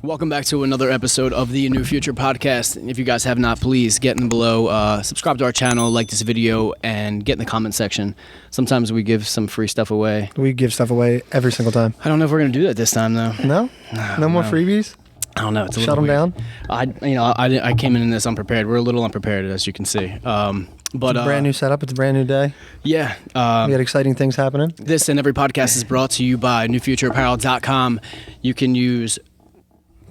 Welcome back to another episode of the New Future Podcast. If you guys have not, please get in below, subscribe to our channel, like this video, and get in the comment section. Sometimes we give some free stuff away. We give stuff away every single time. I don't know if we're going to do that this time, though. No? No more freebies? I don't know. It's a Shut little them weird. down? I came in this unprepared. We're a little unprepared, as you can see. But It's a brand new setup. It's a brand new day. Yeah. We had exciting things happening. This and every podcast is brought to you by newfutureapparel.com. You can use...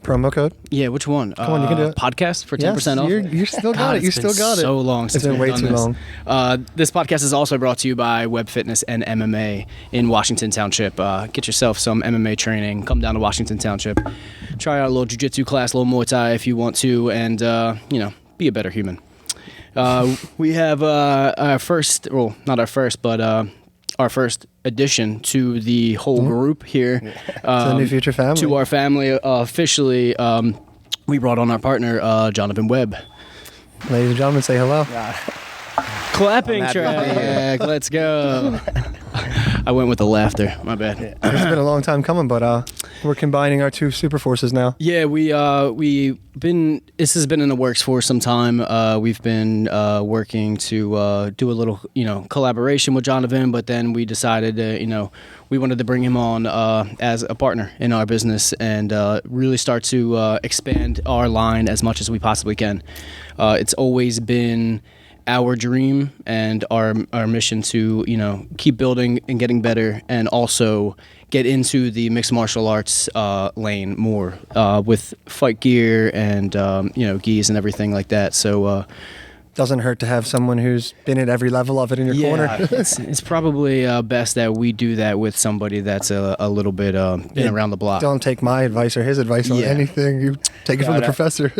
Promo code? Yeah, which one? Come on, you can do it. Podcast for 10% off? You still got it. You still got it. So long since it's been way we've too done long. this. This podcast is also brought to you by Webb Fitness and MMA in Washington Township. Get yourself some MMA training. Come down to Washington Township. Try out a little jiu-jitsu class, a little Muay Thai if you want to, and, be a better human. We have our first, well, not our first, but our first addition to the whole group here. To the New Future family. To our family, officially, we brought on our partner, Jonavin Webb. Ladies and gentlemen, say hello. Clapping track. Let's go. I went with the laughter. My bad. It's been a long time coming, but we're combining our two super forces now. Yeah, this has been in the works for some time. We've been working to do a little, collaboration with Jonavin, but then we decided we wanted to bring him on as a partner in our business and really start to expand our line as much as we possibly can. It's always been our dream and our mission to keep building and getting better, and also get into the mixed martial arts lane more with fight gear and gis and everything like that. So doesn't hurt to have someone who's been at every level of it in your corner. It's probably best that we do that with somebody that's a little bit been around the block. Don't take my advice or his advice on anything. You take it from the professor.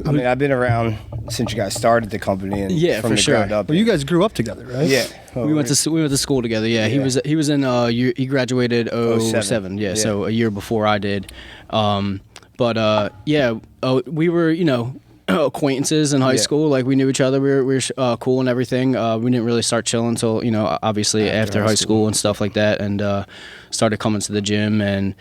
I mean, I've been around since you guys started the company, and from for the sure. ground up. Well, you guys grew up together, right? Yeah. We went to school together. Yeah, he was in he graduated 07. Yeah, so a year before I did. We were acquaintances in high school. Like, we knew each other. We were cool and everything. We didn't really start chilling until obviously after high school and stuff like that, and started coming to the gym. And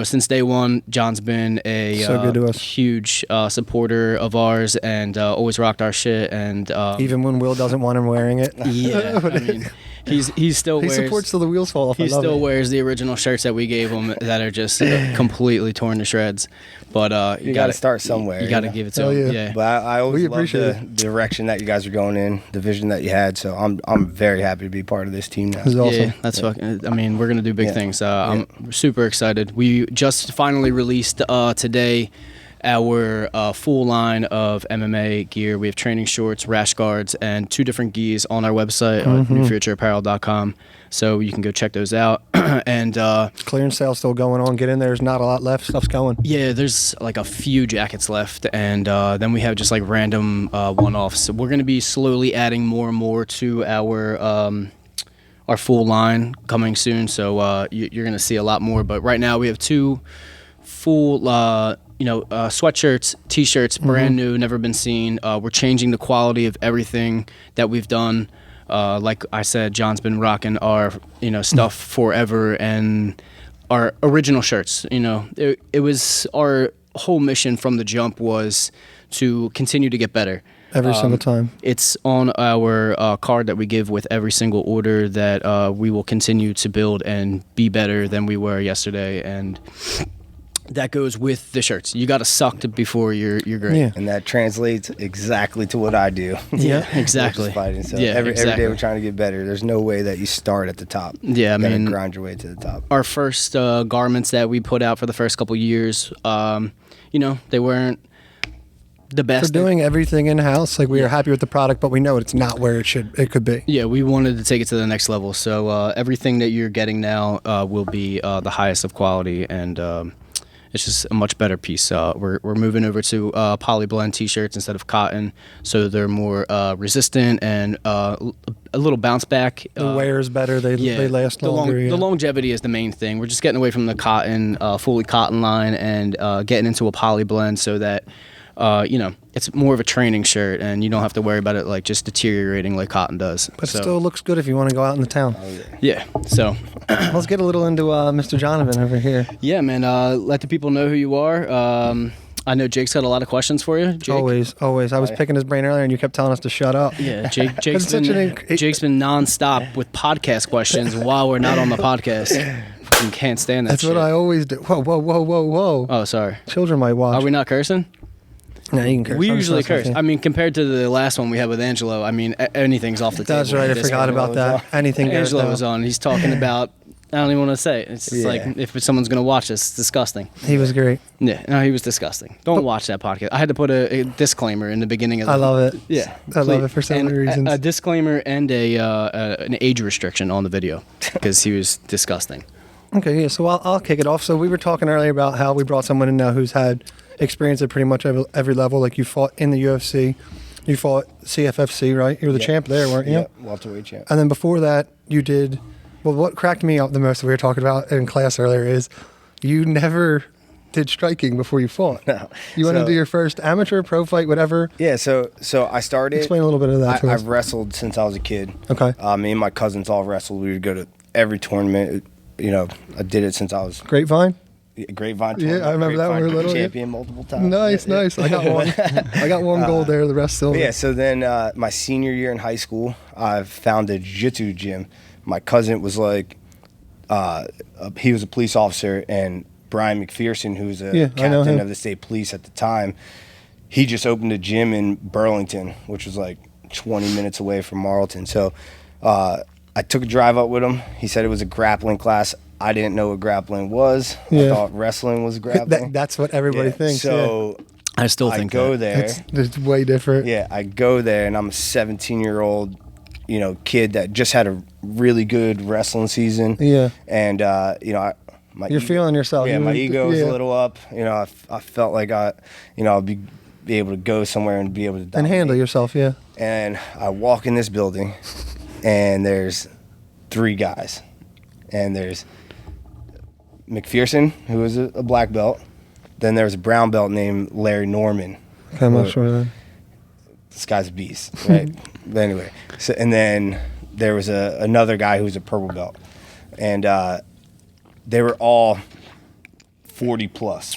since day one, John's been a so good to us. Huge supporter of ours, and always rocked our shit. And even when Will doesn't want him wearing it. Yeah, I mean, he supports till the wheels fall off. He still wears the original shirts that we gave him that are just completely torn to shreds. But you got to start somewhere. You got to give it to him. Yeah. But I always love the direction that you guys are going in, the vision that you had. So I'm very happy to be part of this team now. This is awesome. Yeah, that's fucking. I mean, we're gonna do big things. I'm super excited. We just finally released today our full line of MMA gear. We have training shorts, rash guards, and 2 different gis on our website, newfutureapparel.com. So you can go check those out. And clearance sale still going on. Get in there. There's not a lot left. Stuff's going. Yeah, there's like a few jackets left, and then we have just like random one-offs. So we're gonna be slowly adding more and more to our full line coming soon. So you're gonna see a lot more. But right now we have 2 full sweatshirts, t-shirts, brand new, never been seen. We're changing the quality of everything that we've done. Like I said, John's been rocking our stuff forever, and our original shirts. It was our whole mission from the jump was to continue to get better. Every single time. It's on our card that we give with every single order that we will continue to build and be better than we were yesterday, and that goes with the shirts. You got to suck before you're great. Yeah. And that translates exactly to what I do. Yeah, exactly. Fighting. So yeah, every day we're exactly. trying to get better. There's no way that you start at the top. Yeah, you gotta grind your way to the top. Our first garments that we put out for the first couple years, they weren't the best. For doing everything in-house, like we are happy with the product, but we know it's not where it could be. Yeah, we wanted to take it to the next level. So everything that you're getting now will be the highest of quality, and it's just a much better piece. We're moving over to polyblend t-shirts instead of cotton, so they're more resistant and a little bounce back. The wear is better. They last longer. The longevity is the main thing. We're just getting away from the cotton, fully cotton line, and getting into a polyblend so that it's more of a training shirt, and you don't have to worry about it like just deteriorating like cotton does. But it still looks good if you want to go out in the town. Yeah. So Let's get a little into Mr. Jonavin over here. yeah, man. Let the people know who you are. I know Jake's got a lot of questions for you. Jake? Always. I was picking his brain earlier, and you kept telling us to shut up. Yeah, Jake's such been nonstop with podcast questions while we're not on the podcast. Fucking can't stand that. That's shit. what I always do. Whoa. Oh, sorry. Children might watch. Are we not cursing? No, you can curse. We I'm usually sorry. curse. I mean, compared to the last one we had with Angelo, I mean, anything's off the table. That's right. I This forgot one. about that. Anything goes Angelo now. was on. He's talking about. I don't even want to say it. It's just like if someone's gonna watch this, it's disgusting. He was great. Yeah, no, he was disgusting. Don't watch that podcast. I had to put a disclaimer in the beginning of. I love it. Yeah, I love it for so and many reasons. A disclaimer and an age restriction on the video because he was disgusting. Okay, yeah. So I'll kick it off. So we were talking earlier about how we brought someone in now who's had experience at pretty much every level. Like you fought in the UFC, you fought CFFC, right? You were the champ there, weren't you? Yeah, welterweight champ. And then before that, you did. Well, what cracked me up the most that we were talking about in class earlier is you never did striking before you fought. No. You went into your first amateur, pro fight, whatever. Yeah, so I started. Explain a little bit of that to us. I've wrestled since I was a kid. Okay. Me and my cousins all wrestled. We would go to every tournament. I did it since I was Grapevine. Grapevine. Yeah, I remember that when we were little. Champion multiple times. Nice. I got one. I got one gold there. The rest silver. Yeah. So then, my senior year in high school, I found a jiu-jitsu gym. My cousin was like, he was a police officer, and Brian McPherson, who was a captain of the state police at the time, he just opened a gym in Burlington, which was like 20 minutes away from Marlton. So I took a drive up with him. He said it was a grappling class. I didn't know what grappling was. I thought wrestling was grappling. That's what everybody thinks. So I still think I go that. there. It's way different. Yeah, I go there, and I'm a 17-year-old, kid that just had a really good wrestling season. Yeah. And You're feeling yourself. Yeah, my ego was yeah. a little up. I felt like I'd be able to go somewhere and be able to dominate. And handle yourself. Yeah. And I walk in this building, and there's 3 guys, and there's McPherson, who is a black belt. Then there's a brown belt named Larry Norman. Okay, I'm not sure then. This guy's a beast, right? But anyway, and then there was another guy who was a purple belt, and they were all 40 plus.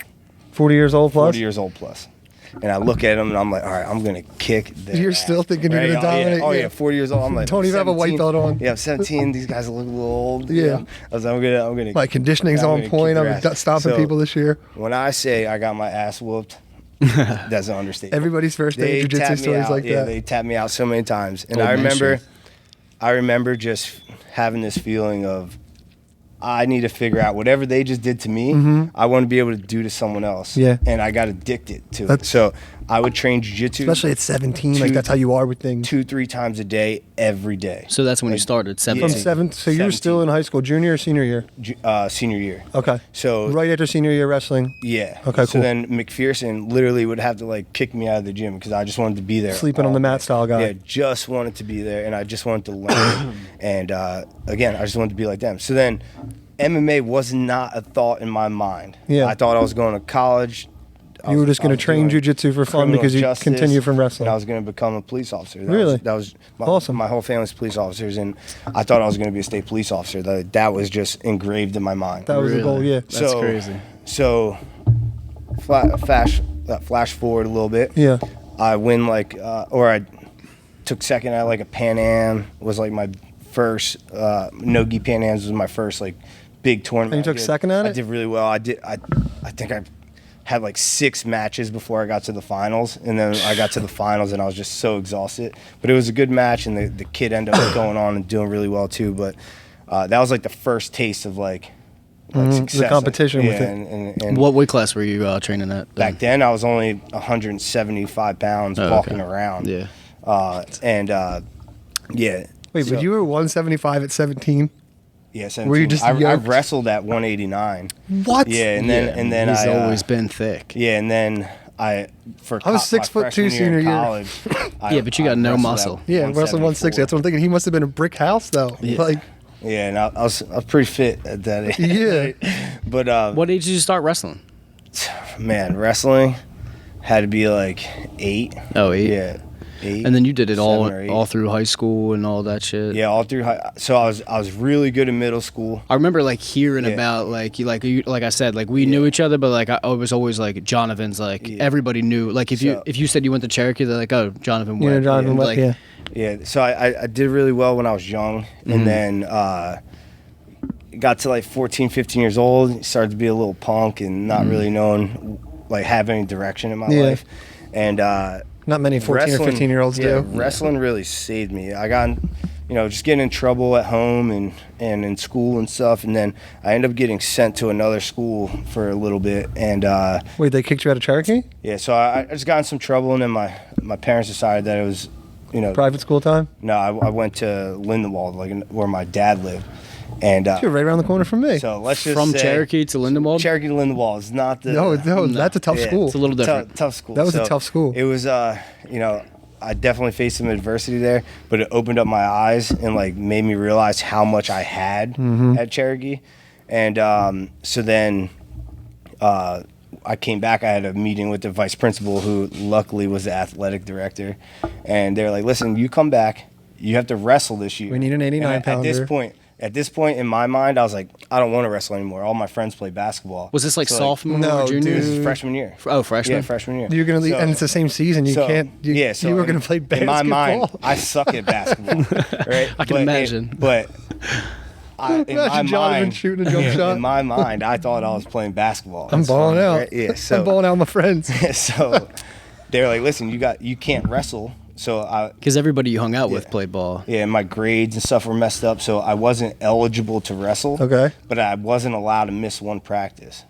40 years old plus? 40 years old plus. And I look at them, and I'm like, all right, I'm going to kick their You're ass. still thinking you're going to dominate? Oh, yeah, 40 years old. I'm like, Don't even have a white 17. belt on. Yeah, I'm 17. These guys look a little old. Yeah. I was like, I'm going to. My conditioning's on point. I'm stopping people this year. When I say I got my ass whooped, that's an understatement. Everybody's first day jiu-jitsu stories like Yeah, that. they tapped me out so many times. And Old I remember just having this feeling of, I need to figure out whatever they just did to me, I want to be able to do to someone else. Yeah. And I got addicted to it. So I would train jiu-jitsu. Especially at 17, like that's how you are with things. 2-3 times a day, every day. So that's when you started, 17. From 7, so you were 17. still in high school, junior or senior year? Senior year. Okay. So Right after senior year wrestling. yeah. Okay, So cool. then McPherson literally would have to like kick me out of the gym because I just wanted to be there. Sleeping on the mat style guy. Yeah, just wanted to be there, and I just wanted to learn. And again, I just wanted to be like them. So then MMA was not a thought in my mind. Yeah. I thought I was going to college. You were just going to train jiu-jitsu for fun because you continue from wrestling. And I was going to become a police officer. Really? That was Awesome. My whole family's police officers, and I thought I was going to be a state police officer. That was just engraved in my mind. That was the goal, yeah. That's crazy. So, flash forward a little bit. Yeah. I win I took second at like a Pan Am. Was like my first Nogi Pan Ams was my first like big tournament. And you took second at it? I did really well. I think I had like 6 matches before I got to the finals, and then I got to the finals and I was just so exhausted. But it was a good match, and the kid ended up going on and doing really well too. But that was like the first taste of like success. The competition with it. And What weight class were you training at? back then I was only 175 pounds walking around. Yeah. Yeah. Wait, So- but you were 175 at 17? Yeah, 17. Were you just I yoked? wrestled at 189. What? Yeah, and then he's I always been thick. Yeah, and then I was 6'2" senior year. College, Yeah, but you got no wrestled muscle. at Yeah, wrestling 160. That's what I'm thinking. He must have been a brick house, though. Yeah. Like, Yeah, and I was pretty fit at that age. yeah. But What age did you start wrestling? man, wrestling Had to be like 8. Oh, 8. Yeah. 8. And then you did it 7 or 8. all through high school and all that shit. Yeah, all through high. So I was really good in middle school. I remember like hearing about like I said, like we knew each other, but like I was always like Jonavin's like everybody knew. Like if you said you went to Cherokee, they're like, oh, Jonavin Webb. Jonavin Webb. Like, yeah. Yeah. So I did really well when I was young, and then got to like 14, 15 years old, started to be a little punk and not really knowing, like, have any direction in my life. And not many 14 or 15-year-olds do. Wrestling really saved me. I got, just getting in trouble at home and in school and stuff, and then I ended up getting sent to another school for a little bit. And wait, they kicked you out of Cherokee? Yeah, so I just got in some trouble, and then my parents decided that it was, private school time? No, I went to Lindenwold, like where my dad lived. And you're right around the corner from me. So let's just from say Cherokee to Lindenwold. Cherokee to Lindenwold is not the no, that's a tough school. It's a little different. Tough school. That was a tough school. It was I definitely faced some adversity there, but it opened up my eyes and like made me realize how much I had at Cherokee. And so then I came back. I had a meeting with the vice principal, who luckily was the athletic director, and they were like, "Listen, you come back. You have to wrestle this year. We need an 89-pounder." At this point in my mind, I was like, I don't want to wrestle anymore. All my friends play basketball. Was this like So, sophomore no, or junior? dude. This is freshman year. Oh, freshman. Yeah, freshman year. You're gonna leave, So- and it's the same season. You so, can't. So you were gonna play basketball. In my mind, I suck at basketball. Right? I can imagine. In my Imagine Jonathan mind, shooting a jump shot. in my mind, I thought I was playing basketball. I'm It's balling funny, out. right? Yeah. So I'm balling out with my friends. so they're like, listen, you can't wrestle. So Because everybody you hung out with played ball. yeah, my grades and stuff were messed up, so I wasn't eligible to wrestle. Okay. But I wasn't allowed to miss one practice.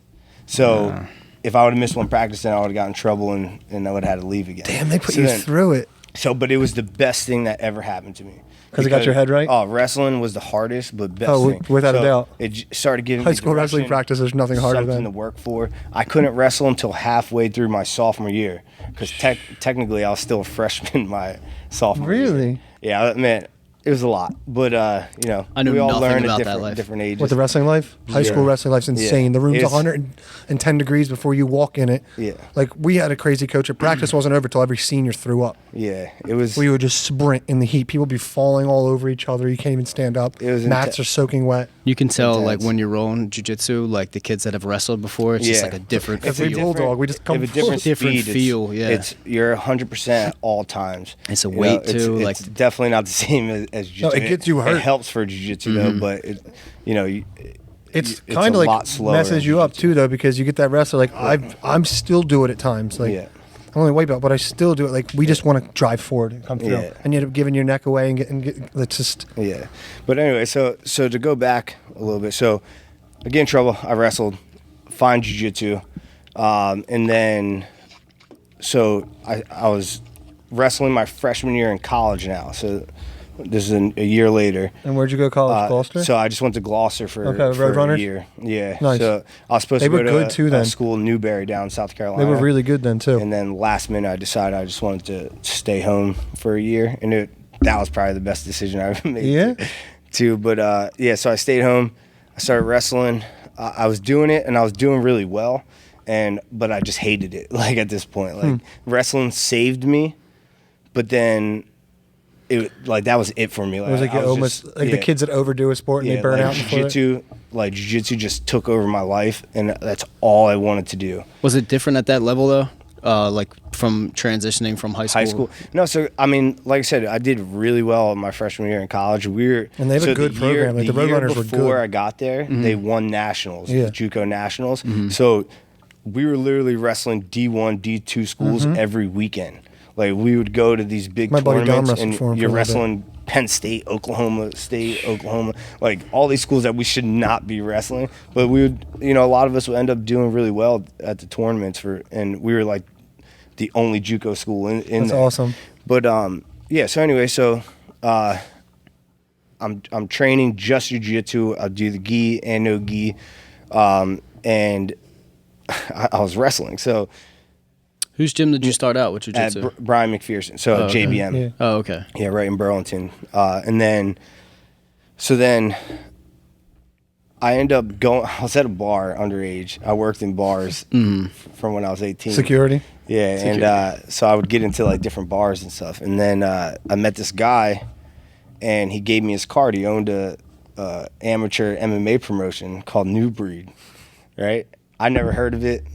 So if I would have missed one practice, then I would have gotten in trouble and I would have had to leave again. Damn, they put So you then- through it. So, but it was the best thing that ever happened to me. 'Cause it got your head right? Oh, wrestling was the hardest, but best Oh, thing. without a doubt. It started giving High me school wrestling direction, practice, there's nothing harder something than. to work for. I couldn't wrestle until halfway through my sophomore year because technically I was still a freshman my sophomore year. Really? Yeah, man, it was a lot, but I knew we all nothing learn about at that life. different ages. What, the wrestling life? High school wrestling life's insane. The room's It's- 110 degrees before you walk in it. Yeah. Like, we had a crazy coach. At practice wasn't over till every senior threw up. Yeah, it was. We would just sprint in the heat. People would be falling all over each other. You can't even stand up. It was Mats are soaking wet. You can tell like Intense. when you're rolling jiu-jitsu, like the kids that have wrestled before, it's just like a different It's Every a feel. bulldog, we just come you have a full different, different speed. feel, yeah. It's you're 100% at all times. It's a You weight, know, too, It's like- definitely not the same as jiu-jitsu. it gets you hurt. It helps for jiu-jitsu though, but It's a kind of lot like slower messes in you up jiu-jitsu. too, though, because you get that wrestler. Like I'm still do it at times. Like Yeah. I'm only white belt, but I still do it. Like we just want to drive forward and come through, Yeah. and you end up giving your neck away and get. It's just Yeah, but anyway, so to go back a little bit, so I get in trouble. I wrestled, fine jiu-jitsu, and then so I was wrestling my freshman year in college now. So this is a year later. And where'd you go to college, Gloucester? So I just went to Gloucester for, Okay, for a Roadrunners? year. Yeah. Nice. So I was supposed They to were go to good too then. a school in Newberry down in South Carolina. They were really good then too. And then last minute I decided I just wanted to stay home for a year. And that was probably the best decision I ever made. Yeah? Too. But so I stayed home. I started wrestling. I was doing it and I was doing really well. But I just hated it. Like at this point, like wrestling saved me, but then that was it for me. Like, It was like I you almost just- like the yeah. kids that overdo a sport and they burn out before it. Jiu-jitsu just took over my life, and that's all I wanted to do. Was it different at that level though? Like from transitioning from high school? High school. No, so I mean, like I said, I did really well in my freshman year in college. And they have a good program. Like the Roadrunners were good. Before I got there, they won nationals, Yeah. the JUCO nationals. So we were literally wrestling D1, D2 schools every weekend. Like we would go to these big My buddy Dom tournaments, wrestled and for him you're for a little bit. wrestling Penn State, Oklahoma State, Oklahoma, like all these schools that we should not be wrestling. But we would, a lot of us would end up doing really well at the tournaments and we were like the only JUCO school in That's there. awesome. But so anyway, I'm training just jiu-jitsu. I do the gi and no gi, and I was wrestling. So Whose gym did you start out with at jiu-jitsu? Brian McPherson, so okay. JBM. Yeah. Oh, okay. Yeah, right in Burlington. And then I end up going. I was at a bar underage. I worked in bars from when I was 18. Security. Yeah, and so I would get into like different bars and stuff. And then I met this guy, and he gave me his card. He owned a amateur MMA promotion called New Breed, right? I never heard of it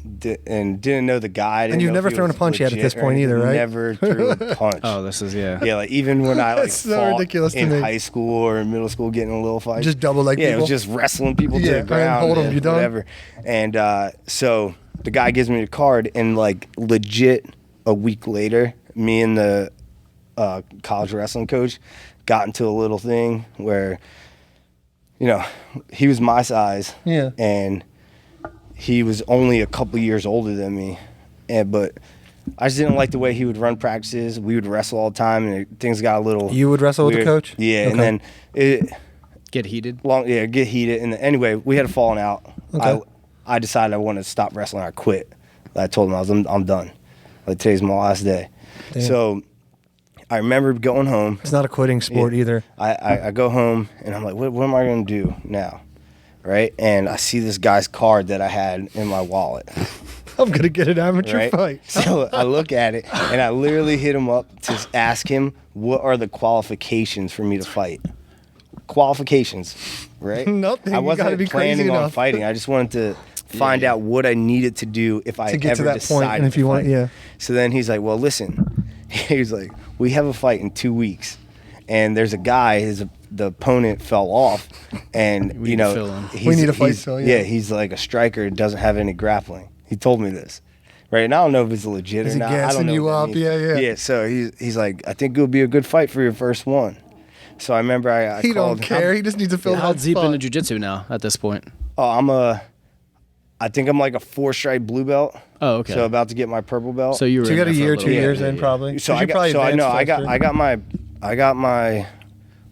and didn't know the guy. And you've never thrown a punch yet at this point either, right? Never threw a punch. Oh, this is, yeah. Yeah, like even when I like so fought ridiculous to in me. high school or in middle school getting a little fight. Just double leg Yeah, people? it was just wrestling people to the ground. Hold them, and you done? whatever. And so the guy gives me the card, and like legit a week later, me and the college wrestling coach got into a little thing where, you know, he was my size. Yeah. And he was only a couple years older than me, but I just didn't like the way he would run practices. We would wrestle all the time, and things got a little. You would wrestle weird. with the coach? Yeah, Okay. and then it Get heated? get heated. And anyway, we had a falling out. Okay. I decided I wanted to stop wrestling. I quit. I told him I'm done. Like today's my last day. Damn. So I remember going home. It's not a quitting sport either. I go home and I'm like, what am I going to do now? Right? And I see this guy's card that I had in my wallet. I'm going to get an amateur Right? fight. So I look at it and I literally hit him up to ask him what are the qualifications for me to fight. Qualifications, right? Nothing. I You gotta wasn't be planning crazy on enough. fighting. I just wanted to find out what I needed to do if I To get to ever that decided point, and if to you want, fight. yeah. So then he's like, well, listen. He's like, we have a fight in 2 weeks, and there's a guy. The opponent fell off, and We you need to know, fill him. We need a fight he's- still, yeah. he's like a striker, doesn't have any grappling. He told me this, right? And I don't know if it's legit Is or he not. I don't gassing know you what that up? means. Yeah. Yeah. So he's like, I think it'll be a good fight for your first one. So I remember I He called. don't care. He just needs to fill How that deep spot. into jiu-jitsu now at this point? Oh, I think I'm like a 4-stripe blue belt. Oh, okay. So about to get my purple belt. So you were So you in got a there for year, little 2 bit. years in probably. So 'Cause I you probably advanced faster. I got my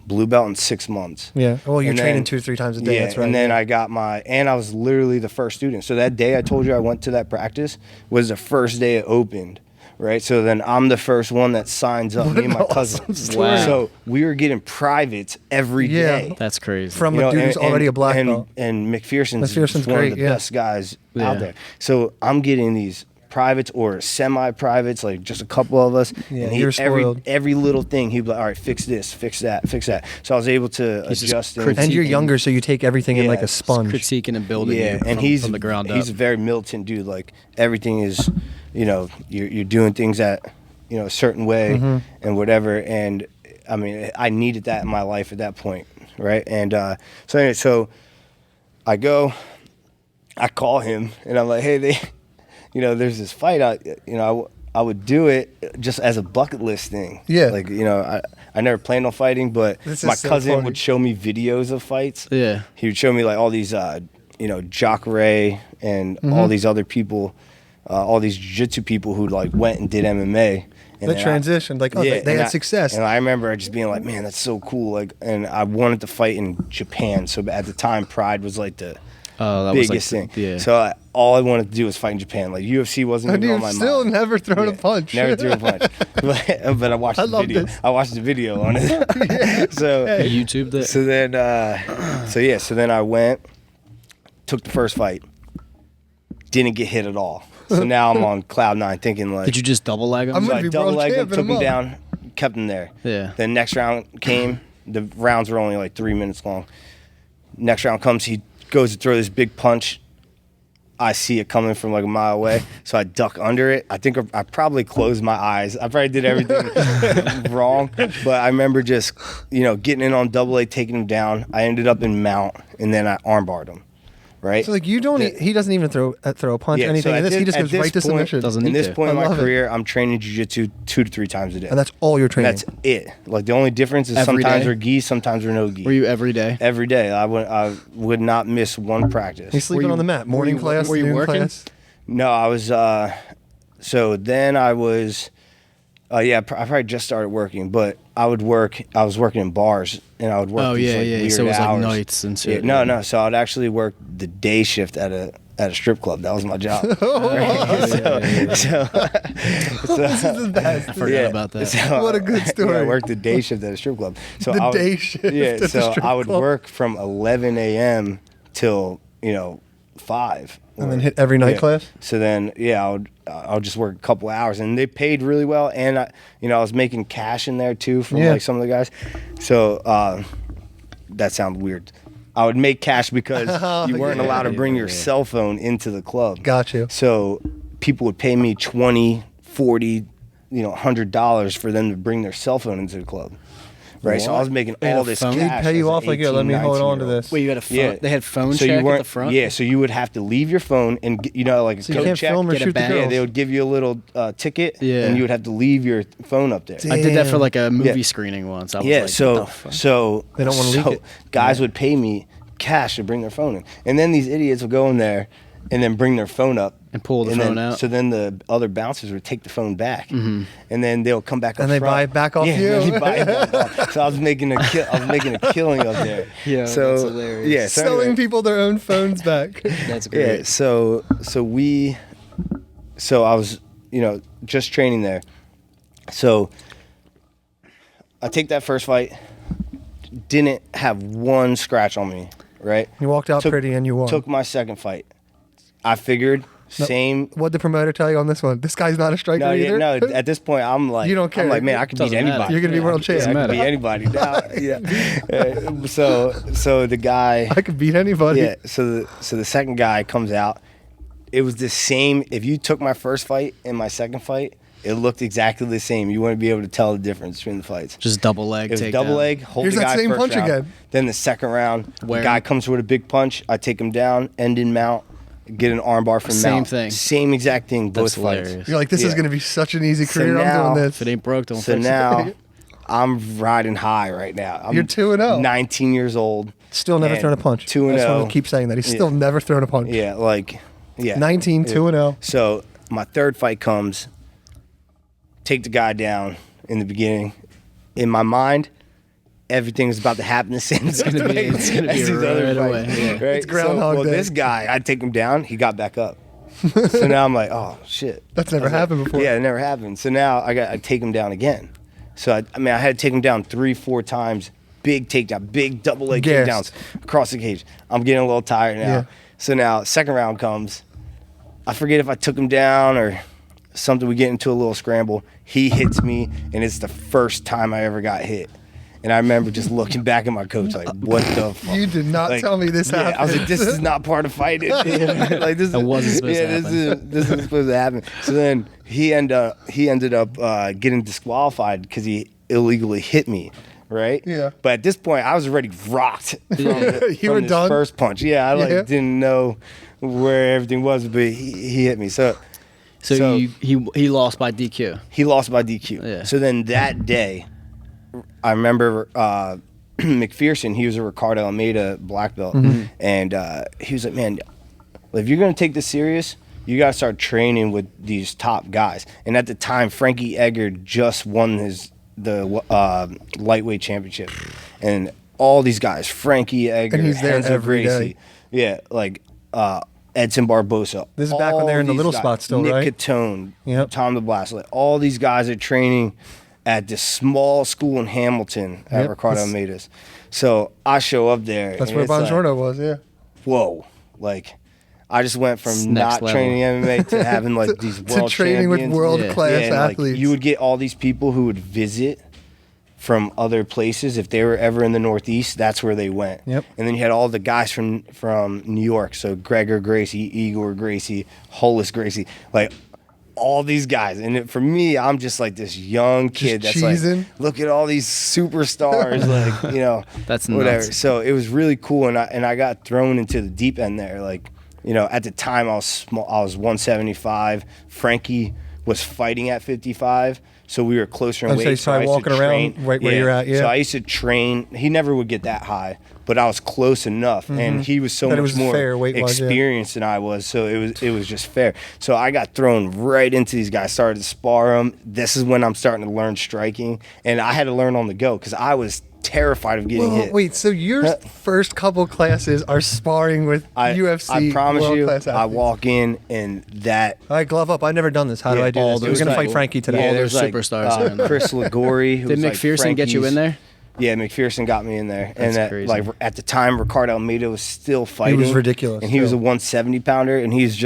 blue belt in 6 months. Yeah. Well, you're And training then- 2 to 3 times a day. Yeah, That's right. and then I got and I was literally the first student. So that day I told you I went to that practice was the first day it opened, right? So then I'm the first one that signs up, me and my cousin. story. Wow. So we were getting privates every Yeah. day. That's crazy. From You a know, dude who's already a black and, belt. And McPherson's McPherson's one great, of the yeah. best guys Yeah. out there. So I'm getting these privates or semi-privates, like just a couple of us. Yeah, and you're spoiled. every little thing, he'd be like, all right, fix this, fix that, fix that. So I was able to He's just adjust things. And you're critiquing- younger, so you take everything in like a Yeah, sponge. critiquing and building Yeah, you and from the ground up. he's a very militant dude. Like everything is, you know, you're doing things at, you know, a certain way Mm-hmm. and whatever. And I mean, I needed that in my life at that point, right? And so anyway, so I call him, and I'm like, hey, you know, there's this fight. I would do it just as a bucket list thing. Yeah. Like, you know, I never planned on fighting, but This is my so cousin funny. would show me videos of fights. Yeah. He would show me like all these, you know, Jacare and Mm-hmm. all these other people, all these jiu-jitsu people who like went and did MMA. And That then transitioned, like, oh, they and had success. And I remember just being like, man, that's so cool. Like, and I wanted to fight in Japan. So at the time, Pride was like the Oh, that was biggest like, thing. yeah. So all I wanted to do was fight in Japan. Like UFC wasn't And even on you've my still mind. never thrown a Yeah, punch. Never threw a punch. But I watched I the love video. this. I watched the video on it. So YouTube that. so then so then I went, took the first fight, didn't get hit at all. So now I'm on cloud 9 thinking like, Did you just double leg him? I'm so gonna I be double world legged him, champ in took a him month. down, kept him there. Yeah. Then next round came. The rounds were only like 3 minutes long. Next round comes, he goes to throw this big punch. I see it coming from like a mile away, so I duck under it. I think I probably closed my eyes. I probably did everything wrong, but I remember just, you know, getting in on double A, taking him down. I ended up in mount, and then I armbarred him, right? So like you don't, he doesn't even throw a punch, Yeah, anything. so in at this, he this- just at goes this right to point- submission. Doesn't In need this to. point in I my love it. career, I'm training jiu-jitsu 2 to 3 times a day. And that's all you're training. That's it. Like the only difference is Every sometimes day? we're gi, sometimes we're no gi. Were you every day? Every day. I would not miss one practice. He's sleeping you- on the mat. Morning were you- class, were you noon working? class. No, I was. So then I was. I probably just started working, but I would work. I was working in bars, and I would work. Oh, these, yeah, like, yeah. Weird So it was, like, hours. nights and shit, Yeah, yeah. no. So I'd actually work the day shift at a strip club. That was my job. Right? So This is the best. I forgot about that. So, What a good story. Yeah, I worked the day shift at a strip club. So The day shift Yeah, at the so strip I would club. work from 11 a.m. till, you know, 5. And then hit every night class? So then, I would just work a couple hours, and they paid really well, and I was making cash in there too from like some of the guys. So that sounds weird. I would make cash because you weren't allowed to bring your cell phone into the club. Got you. So people would pay me $20, $40, $100 for them to bring their cell phone into the club. Right, so I was making all this cash. They'd pay you off like, let me hold on to this. Wait, you had a phone? Yeah. They had phone so check at the front? Yeah, so you would have to leave your phone and, like a so code you can't check. film or shoot the girls. Yeah, they would give you a little ticket, and you would have to leave your phone up there. Damn. I did that for like a movie screening once. I was like, so they don't want to leak it. Guys would pay me cash to bring their phone in. And then these idiots would go in there and then bring their phone up. And pull the phone out. So then the other bouncers would take the phone back, and then they'll come back up and they front. buy it back off you. They buy it back off. So I was making a killing up there. Yeah, so, that's hilarious. Yeah, so selling anyway, people their own phones back. That's great. Yeah, so I was just training there. So I take that first fight, didn't have one scratch on me. Right. You walked out pretty and you won. Took my second fight. I figured. Same. What'd the promoter tell you on this one? This guy's not a striker either? No, at this point, I'm like, you don't care. I'm like, man, I could beat anybody. You're going to be world champ. I could beat anybody. So the guy. I could beat anybody. Yeah, so the second guy comes out. It was the same. If you took my first fight and my second fight, it looked exactly the same. You wouldn't be able to tell the difference between the fights. Just double leg. It was double leg, hold the guy same first punch round. again. Then the second round, the guy comes with a big punch. I take him down, end in mount, get an armbar from Same mount. thing. Same exact thing, both hilarious. fights. You're like, this is going to be such an easy career. now- I'm doing this. If it ain't broke, don't So fix it. now, I'm riding high right now. I'm You're 2-0. 19 years old. Still never and thrown a punch. 2-0. I just want to keep saying that. He's still never thrown a punch. Yeah, 19, 2-0. So my third fight comes. Take the guy down in the beginning. In my mind, everything is about to happen the same. It's gonna be right away. Yeah. Right? It's Groundhog Day. This guy, I take him down. He got back up. So now I'm like, oh shit, That's never happened before. Yeah, it never happened. So now I take him down again. So I had to take him down 3-4 times. Big takedown, big double leg takedowns across the cage. I'm getting a little tired now. Yeah. So now second round comes. I forget if I took him down or something. We get into a little scramble. He hits me, and it's the first time I ever got hit. And I remember just looking back at my coach like, what the fuck? You did not tell me this happened. I was like, this is not part of fighting. Like, this wasn't supposed to happen. This isn't supposed to happen. So then he ended up getting disqualified because he illegally hit me. Right? Yeah. But at this point, I was already rocked from, You were this done? first punch. Yeah, I didn't know where everything was, but he hit me. So he lost by DQ. he lost by DQ. Yeah. So then that day, I remember McPherson, he was a Ricardo Almeida black belt, and he was like, man, if you're going to take this serious, you got to start training with these top guys. And at the time, Frankie Edgar just won the lightweight championship. And all these guys, Frankie Edgar, And he's there Renzo every Gracie, day. Yeah, like Edson Barbosa. This is back when they were in the All little these spot guys, still, Nick right? Catone, Yep. Tom the Blast. Like, all these guys are training at this small school in Hamilton at Yep. Ricardo Almeida's. So I show up there. That's and where it's like, Bongiorno was, yeah. whoa. Like, I just went from It's not next level. training MMA to having like these To world training with champions. world-class and, like, athletes. you would get all these people who would visit from other places. If they were ever in the Northeast, that's where they went. Yep. And then you had all the guys from New York. So Gregor Gracie, Igor Gracie, Hollis Gracie, like all these guys. And for me, I'm just like this young kid that's cheesing. like, look at all these superstars, like, That's whatever. nuts. So it was really cool, and I got thrown into the deep end there. Like, at the time I was small, I was 175. Frankie was fighting at 55, so we were closer in Oh, so weight. you started I used to walking around train- right where you're at, yeah. So I used to train. He never would get that high, but I was close enough, and he was so That it much was more fair weight-wise, yeah. experienced than I was. So it was just fair. So I got thrown right into these guys. Started to spar them. This is when I'm starting to learn striking, and I had to learn on the go because I was terrified of getting hit. Wait, so your first couple classes are sparring with UFC I promise you, world-class I athletes. walk in and that. All right, glove up. I've never done this. How do I do all this? We're those going to fight people. Frankie today. All there's those superstars are in there. Chris Ligori. Who Did was like McPherson get you in Frankie's- Yeah, McPherson got me in there. That's and crazy. like at the time, Ricardo Almeida was still fighting. He was ridiculous. And he was a 170 pounder, and he's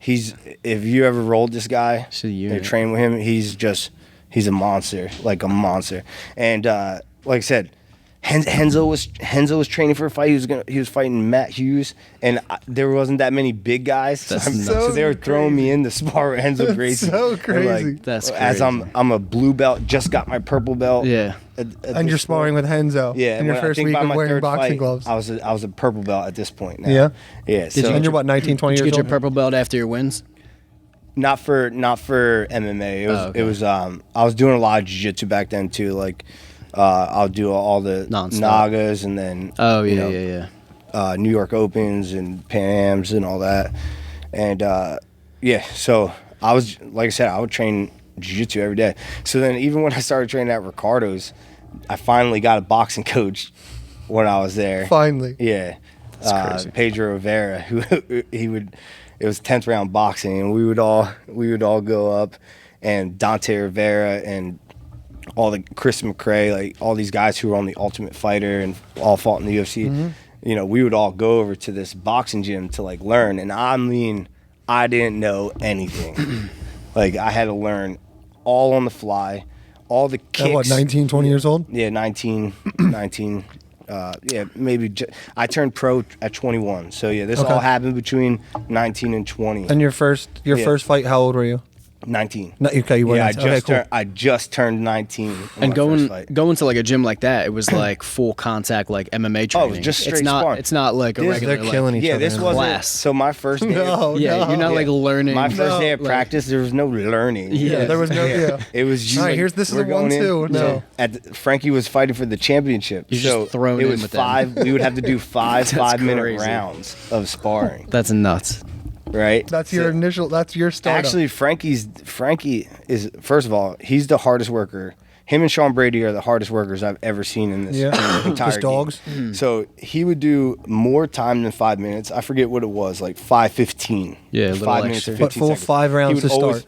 if you ever rolled this guy and trained with him, he's a monster, like a monster. And like I said, Henzo was training for a fight. He was fighting Matt Hughes, and there wasn't that many big guys. So they were throwing me in to spar with Henzo Gracie. So crazy. Like, that's crazy. As I'm a blue belt, just got my purple belt. Yeah. And you're sparring with Henzo. Yeah. In your first week of wearing boxing gloves. I was a purple belt at this point now. Yeah. Yeah. And you're what, 19, 20 Did you years get your old? purple belt after your wins? Not for MMA. It was I was doing a lot of jiu-jitsu back then too. Like I'll do all the Non-stop. Nagas and then New York Opens and Pan Ams and all that. And so I was, like I said, I would train jiu-jitsu every day. So then even when I started training at Ricardo's, I finally got a boxing coach when I was there. Finally. Yeah. That's crazy. Pedro Rivera, who it was 10th round boxing, and we would all go up, and Dante Rivera and all the Chris McRae, like all these guys who were on the Ultimate Fighter and all fought in the UFC. Mm-hmm. You know, we would all go over to this boxing gym to like learn, and I didn't know anything. Like I had to learn all on the fly, all the kicks. At what, 19, 20 years old? Yeah, 19. Maybe I turned pro at 21. So yeah, this all happened between 19 and 20. And your first fight, how old were you? 19. No, okay, you were 19. I just turned 19. And going to like a gym like that, it was like full contact, like MMA training. Oh, just straight it's not, sparring. It's not like a regular. They're killing each other. Yeah, this wasn't. Class. So my first day. You're not like learning. My first day of practice, there was no learning. Yeah, there was no. Yeah. It was. All right, this is a 1-2. No. Frankie was fighting for the championship. You're just thrown it in was with five. We would have to do 5-minute crazy. rounds of sparring. That's nuts. Right. That's your initial. That's your start. Actually, Frankie is, first of all, he's the hardest worker. Him and Sean Brady are the hardest workers I've ever seen in this entire Just dogs. game. So he would do more time than 5 minutes. I forget what it was, like 5:15. Yeah, a 5 minutes extra. and 15 But full seconds. 5 rounds to start.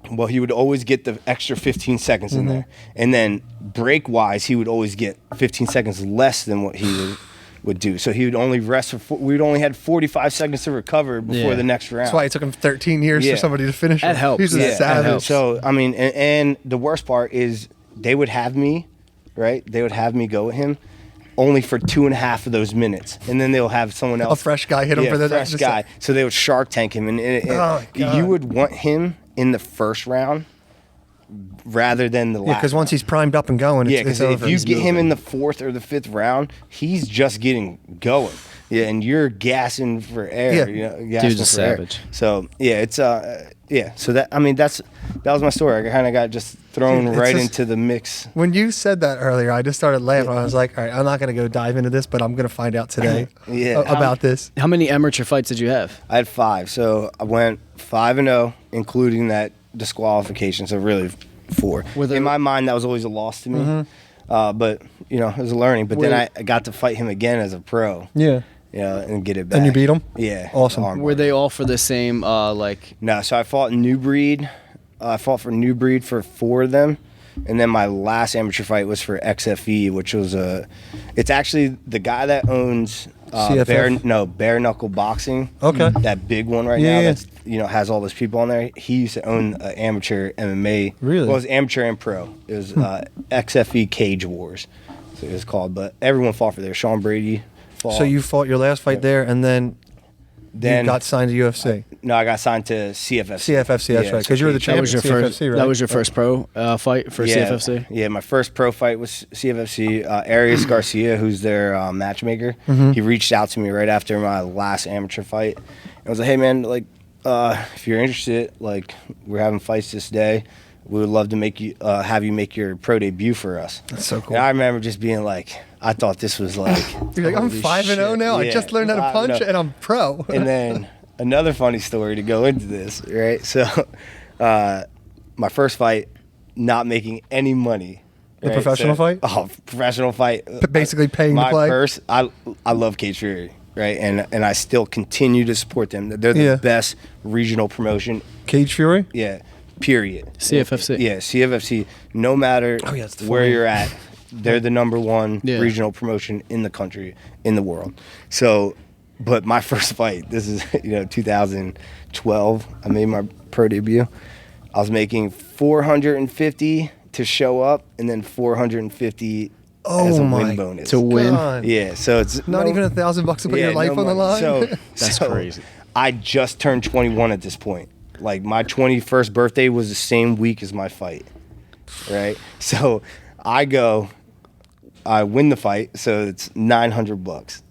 Well, he would always get the extra 15 seconds in there, and then break-wise, he would always get 15 seconds less than what he would do. So he would only rest for. We'd only had 45 seconds to recover before the next round. That's why it took him 13 years for somebody to finish. That helps. He's a savage. So I mean, and the worst part is they would have me, right? They would have me go with him, only for 2.5 of those minutes, and then they'll have someone else, A fresh guy hit him for the fresh guy. So they would Shark Tank him, and God. you would want him in the first round rather than the last. Because once he's primed up and going, Yeah, it's because over. if you get him in the 4th or the 5th round, he's just getting going. Yeah, and you're gassing for air. Yeah. Gassing Dude's a for air. savage. So yeah, it's So that was my story. I kind of got just thrown Dude, right just- into the mix. When you said that earlier, I just started laughing. I was like, all right, I'm not going to go dive into this, but I'm going to find out today about this. How many amateur fights did you have? I had 5, so I went 5-0, including that disqualification. So really 4. In my mind, that was always a loss to me. But it was a learning. But then I got to fight him again as a pro. Yeah. And get it back. And you beat him? Yeah. Awesome. Armbar. Were they all for the same No, so I fought New Breed. I fought for New Breed for 4 of them. And then my last amateur fight was for XFE, which was it's actually the guy that owns Bare Knuckle Boxing. Okay. That big one now that's has all those people on there. He used to own amateur MMA. Really? Well, it was amateur and pro. It was XFE Cage Wars. So it was called, but everyone fought for there. Sean Brady fought. So you fought your last fight there, and then you got signed to UFC. No, I got signed to CFFC. CFFC, that's right. Because you were the that champion was your of CFFC, first? right? That was your first pro fight for CFFC. Yeah, my first pro fight was CFFC. Arias Garcia, who's their matchmaker, he reached out to me right after my last amateur fight, and was like, "Hey man, like, if you're interested, like, we're having fights this day. We would love to have you make your pro debut for us." That's so cool. And I remember just being like, I thought this was like, You're like, I'm 5-0 now. I just learned how to punch, and I'm pro. And then another funny story to go into this, right? So, my first fight, not making any money. A professional fight? Oh, professional fight. Basically paying to play? My first, I love Cage Fury, right? And I still continue to support them. They're the best regional promotion. Cage Fury? Yeah, period. CFFC. Yeah, CFFC. No matter where you're at, They're the number one regional promotion in the country, in the world. So, but my first fight, this is 2012. I made my pro debut. I was making $450 to show up, and then $450 as a win bonus to win. God. Yeah, so it's not even $1,000 to put your life on the line. So That's crazy. I just turned 21 at this point. Like my 21st birthday was the same week as my fight, right? So I win the fight, so it's $900.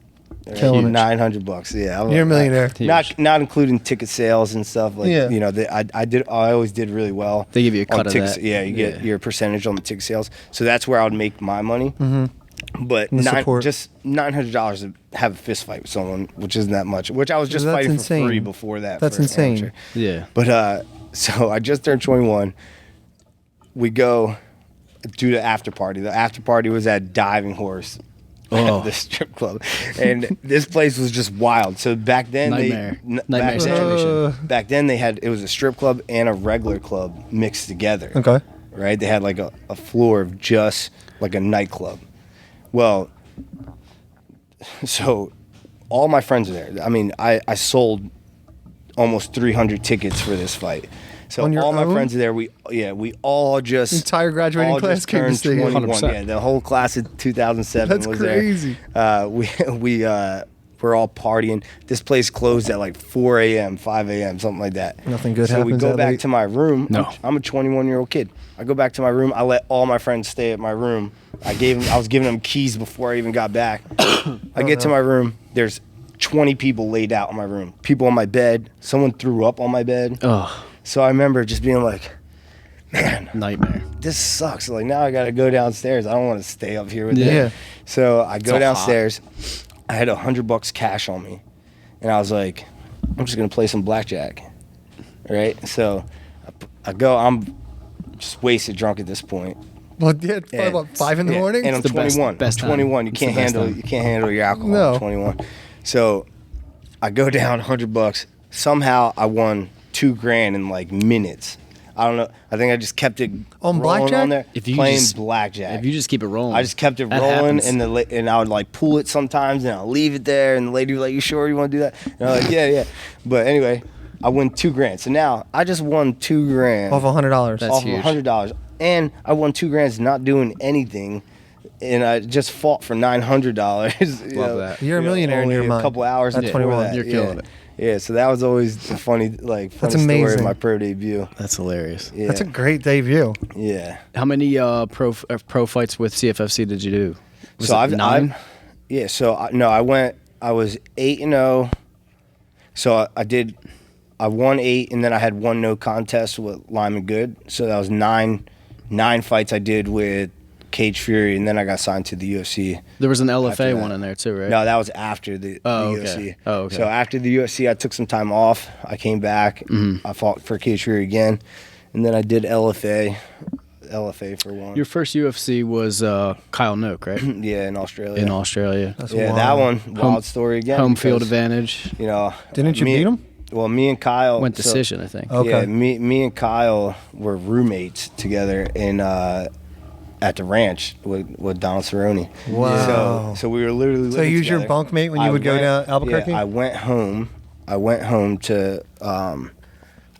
Killing it. $900, yeah. You're a millionaire. Not including ticket sales and stuff. Like I always did really well. They give you a cut of tickets. that. Yeah, you get your percentage on the ticket sales. So that's where I would make my money. But just $900 to have a fist fight with someone, which isn't that much. Which I was just fighting for free before that. That's insane. Amateur. Yeah. But so I just turned 21. We go do the after party. The after party was at Diving Horse. At the strip club, and this place was just wild. So back then, nightmare situation. Back then it was a strip club and a regular club mixed together. Okay, right? They had like a floor of just like a nightclub. Well, so all my friends are there. I mean, I sold almost 300 tickets for this fight. So all my friends are there. We all just entire graduating class came to see 21. Yeah, the whole class of 2007 was crazy. There. We were all partying. This place closed at like 4 a.m., 5 a.m., something like that. Nothing good happens. So we go back late. to my room. No. I'm a 21-year-old kid. I go back to my room. I let all my friends stay at my room. I was giving them keys before I even got back. I get to my room. There's 20 people laid out in my room. People on my bed. Someone threw up on my bed. Oh. So I remember just being like, man, nightmare. This sucks. Like now I got to go downstairs. I don't want to stay up here with them. So I go downstairs. I had $100 cash on me, and I was like, I'm just gonna play some blackjack, right? So I go. I'm just wasted drunk at this point. Well, yeah, probably about 5 in the morning. And I'm 21. Best 21. You can't handle your alcohol. No. At 21. So I go down $100. Somehow I won $2,000 in like minutes. I don't know. I think I just kept it on rolling blackjack. On there, if you playing just, blackjack. If you just keep it rolling, I just kept it rolling, and I would like pull it sometimes, and I'll leave it there, and the lady was like, "You sure you want to do that?" And I'm like, "Yeah." But anyway, I win $2,000. So now I just won $2,000 off $100. That's off huge. $100, and I won $2,000 not doing anything. And I just fought for $900. Love that. You're a millionaire in your mind. A couple hours at before 21. that. You're killing it. Yeah, so that was always a funny story of my pro debut. That's hilarious. Yeah. That's a great debut. Yeah. How many pro fights with CFFC did you do? Was so it 9? I was 8-0. So I won 8, and then I had one no contest with Lyman Good. So that was nine fights I did with Cage Fury, and then I got signed to the UFC. There was an LFA one in there too, right? No, that was after the UFC. Oh, okay. So after the UFC, I took some time off. I came back. I fought for Cage Fury again, and then I did LFA for one. Your first UFC was Kyle Noak, right? Yeah, in Australia. That's wild. That one, wild story again. Home field advantage. You know, didn't you beat him? Well, me and Kyle went decision, I think. Okay. Yeah, me and Kyle were roommates together in at the ranch with Donald Cerrone. Wow. So we were literally. So you was your bunkmate when you would go down Albuquerque? Yeah, I went home to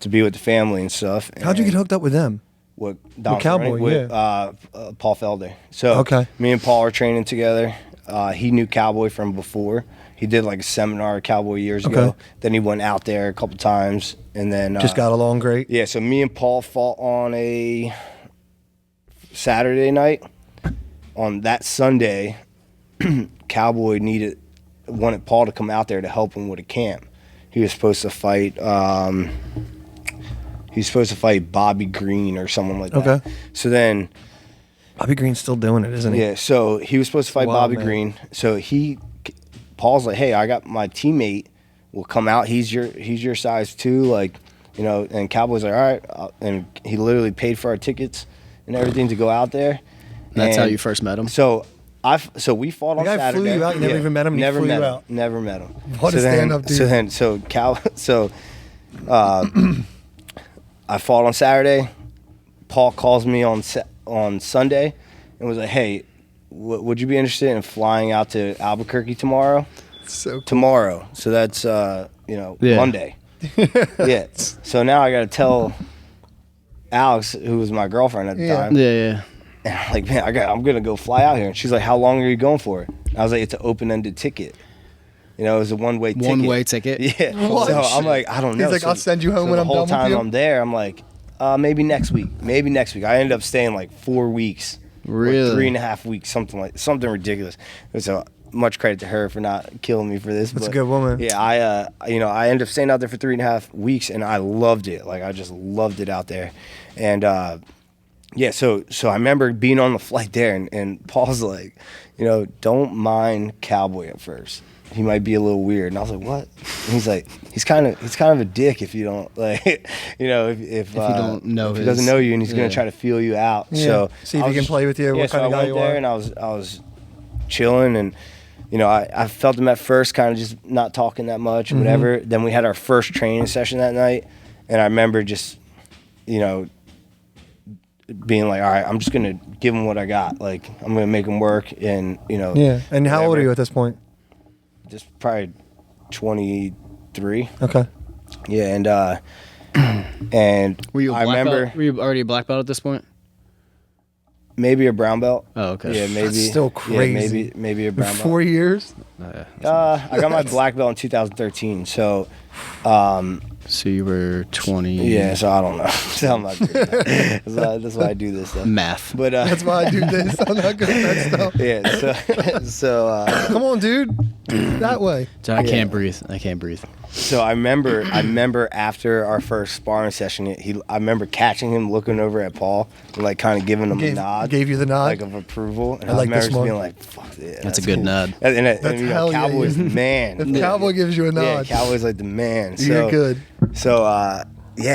be with the family and stuff. How'd you get hooked up with them? With Cowboy, with Paul Felder. So me and Paul are training together. He knew Cowboy from before. He did like a seminar at Cowboy years ago. Then he went out there a couple times, and then just got along great. Yeah. So me and Paul fought on a Saturday night. On that Sunday, Cowboy wanted Paul to come out there to help him with a camp. He was supposed to fight. He's supposed to fight Bobby Green or someone like that. Okay. So then, Bobby Green's still doing it, isn't he? Yeah. So he was supposed to fight Bobby Green. So Paul's like, "Hey, I got my teammate will come out. He's your size too, like, you know." And Cowboy's like, "All right," and he literally paid for our tickets and everything to go out there. That's how you first met him. So we fought on Saturday. The guy flew you out. You never even met him. Never met him. out. Never met him. What a stand-up dude. I fought on Saturday. Paul calls me on Sunday and was like, "Hey, would you be interested in flying out to Albuquerque tomorrow? So cool. Tomorrow. So that's, Monday. Yeah. So now I got to tell Alex, who was my girlfriend at the time. Yeah. And I'm like, man, I'm going to go fly out here. And she's like, how long are you going for? I was like, it's an open-ended ticket. It was a one-way ticket. One-way ticket? Yeah. What? So I'm like, I don't know. He's like, so, I'll send you home when I'm done with you. The whole time I'm there, I'm like, maybe next week. I ended up staying like 4 weeks. Really? 3.5 weeks, something ridiculous. So much credit to her for not killing me for this. That's a good woman. Yeah, I ended up staying out there for 3.5 weeks, and I loved it. Like, I just loved it out there. And so I remember being on the flight there, and Paul's like, don't mind Cowboy at first. He might be a little weird. And I was like, what? And he's like, he's kind of a dick if you don't like, if you don't know, if he doesn't know you, and he's gonna try to feel you out. Yeah. So see if he can play with you. What kind of guy you are. I went there, and I was chilling, and I felt him at first, kind of just not talking that much, and whatever. Then we had our first training session that night, and I remember just, being like, all right, I'm just gonna give him what I got. Like, I'm gonna make him work, and Yeah. And how old are you at this point? Just probably 23. Okay. Yeah, and Were you I remember belt? Were you already a black belt at this point? maybe a brown belt. Oh, okay. Yeah, maybe. That's still crazy. Yeah, maybe a brown belt. 4 years? I got my black belt in 2013. So So you were 20. yeah, so I don't know. So I'm not good at that. That's why I do this stuff. Math. But That's why I do this. I'm not good at that stuff. yeah, so Come on, dude. That way. So I can't breathe. So I remember after our first sparring session, I remember catching him looking over at Paul and like kind of giving him a nod. Gave you the nod? Like of approval. And I like remember this just one. being like, fuck yeah. That's a good cool. nod. And hell yeah, Cowboy's you- the man. If Cowboy gives you a nod, Yeah, Cowboy's like the man. So, you're good. So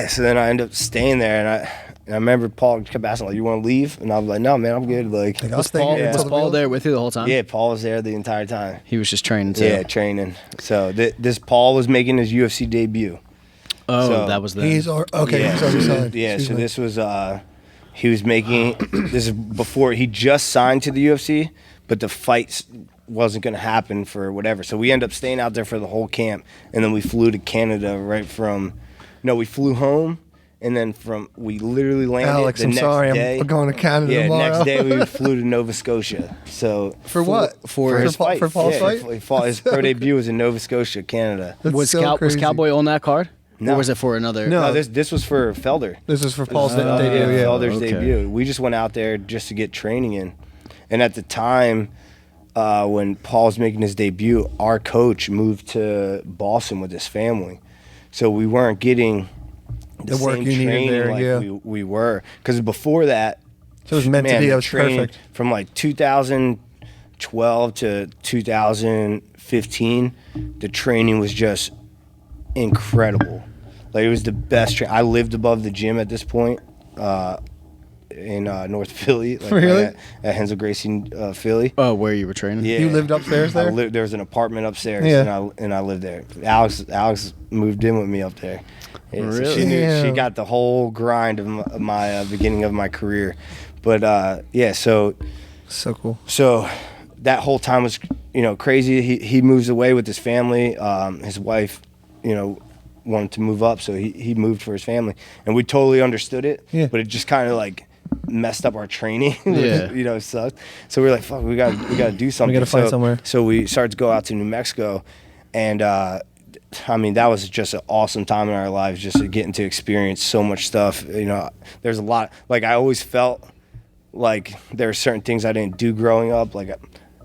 so then I ended up staying there, and I remember Paul kept asking like, "You want to leave?" And I was like, "No, man, I'm good." Like, I'll stay here Was until the Paul real- there with you the whole time? yeah, Paul was there the entire time. He was just training too. Yeah, training. So this Paul was making his UFC debut. Oh, So that was the. He's okay. He's already signed. Yeah, Excuse so me. this was he was making this is before he just signed to the UFC, but the fight wasn't going to happen for whatever. So we ended up staying out there for the whole camp, and then we flew to Canada we flew home, and then we literally landed Alex, the I'm next sorry. day. I'm going to Canada Yeah, tomorrow. next day we flew to Nova Scotia. So For what? For his fight. For Paul's fight? His pro debut was in Nova Scotia, Canada. That's was, so was crazy. Cowboy on that card? No. Or was it for another? No. No, this was for Felder. This is for Paul's Yeah, debut. Yeah. Felder's Okay. debut. We just went out there just to get training in. And at the time, when Paul was making his debut, our coach moved to Boston with his family. So we weren't getting the work same you needed training there, like yeah. we were. Because before that, So it was meant to be. the That was training perfect. from like 2012 to 2015, the training was just incredible. Like, it was the best I lived above the gym at this point in North Philly. Like, Really? At Hensel Gracie, Philly. Oh, where you were training? Yeah. You lived upstairs there? There was an apartment upstairs, Yeah. and I lived there. Alex moved in with me up there. Yeah, so Really? she Damn. got the whole grind of my beginning of my career. But so So cool. so that whole time was crazy. He moves away with his family. His wife, wanted to move up, so he moved for his family, and we totally understood it. Yeah. But it just kind of like messed up our training. Yeah. It sucked. So we were like, fuck, we got to do something. We gotta find somewhere. So we started to go out to New Mexico, and that was just an awesome time in our lives, just getting to experience so much stuff. There's a lot. Like, I always felt like there are certain things I didn't do growing up. Like,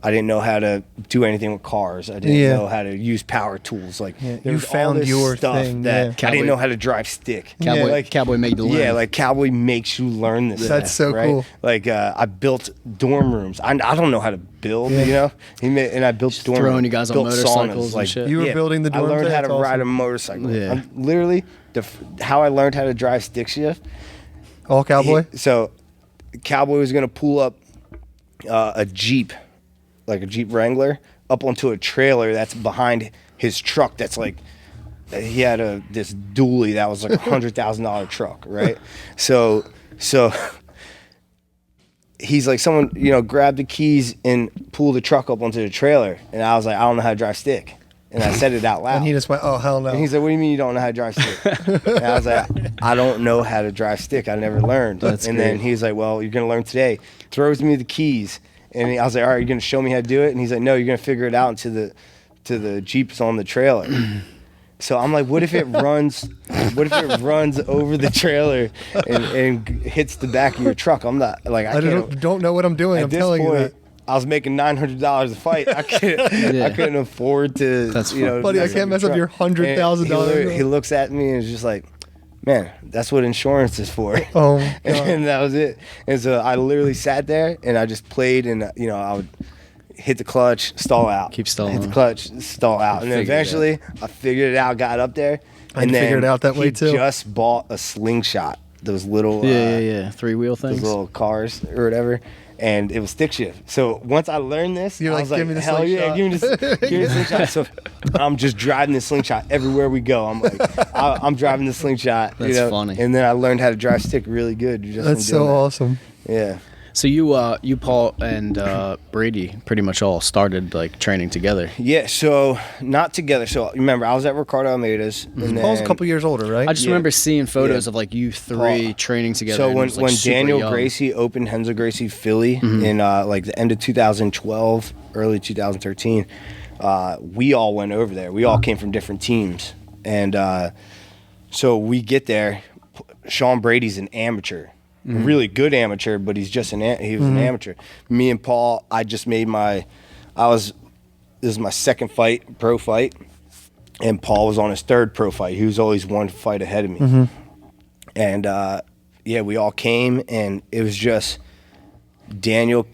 I didn't know how to do anything with cars. I didn't know how to use power tools. Like, Yeah, there you was all found this your stuff thing, that yeah. I didn't know how to drive stick. Cowboy made you learn. Yeah, like Cowboy makes you learn this. That's stuff, so right? cool. Like, I built dorm rooms. I don't know how to build. Yeah. And I built dorm throwing rooms. you guys on built motorcycles saunas, and shit. You were building the I dorms learned there? how to That's ride a awesome. motorcycle. Yeah. I'm literally how I learned how to drive stick shift. All Cowboy? So Cowboy was gonna pull up a Jeep, like a Jeep Wrangler, up onto a trailer that's behind his truck. That's like, he had this dually that was like $100,000 truck, right? So he's like, someone, grab the keys and pull the truck up onto the trailer. And I was like, I don't know how to drive stick. And I said it out loud. And he just went, oh, hell no. And he's like, what do you mean you don't know how to drive stick? And I was like, I don't know how to drive stick. I never learned. Then he's like, well, you're going to learn today. Throws me the keys. And I was like, all right, you're going to show me how to do it? And he's like, no, you're going to figure it out until the Jeep's on the trailer. So I'm like, what if it runs over the trailer and hits the back of your truck? I'm not like, I don't know what I'm doing. I'm telling you that. I was making $900 a fight. I couldn't afford to. That's buddy. I can't mess up your $100,000. He looks at me and is just like, man, that's what insurance is for. Oh, and that was it. And so I literally sat there and I just played, and I would hit the clutch, stall out, keep stalling, hit the clutch, stall out, and then eventually I figured it out, got up there, and then figured it out that way too. Just bought a slingshot, those little 3-wheel things, those little cars or whatever. And it was stick shift. So once I learned this, I was like, hell yeah, give me the slingshot. So I'm just driving the slingshot everywhere we go. I'm like, I'm driving the slingshot. That's funny. And then I learned how to drive stick really good. That's so awesome. Yeah. So you, Paul, and Brady pretty much all started like training together. Yeah, so not together. So remember, I was at Ricardo Almeida's. And Paul's a couple years older, right? I just remember seeing photos of like you three training together. So when like Daniel Gracie opened Henzo Gracie Philly in like the end of 2012, early 2013, we all went over there. We all came from different teams, and so we get there. Sean Brady's an amateur. Really good amateur, but he's just an amateur. Me and Paul, this is my second pro fight, and Paul was on his third pro fight. He was always one fight ahead of me. And we all came, and it was just Daniel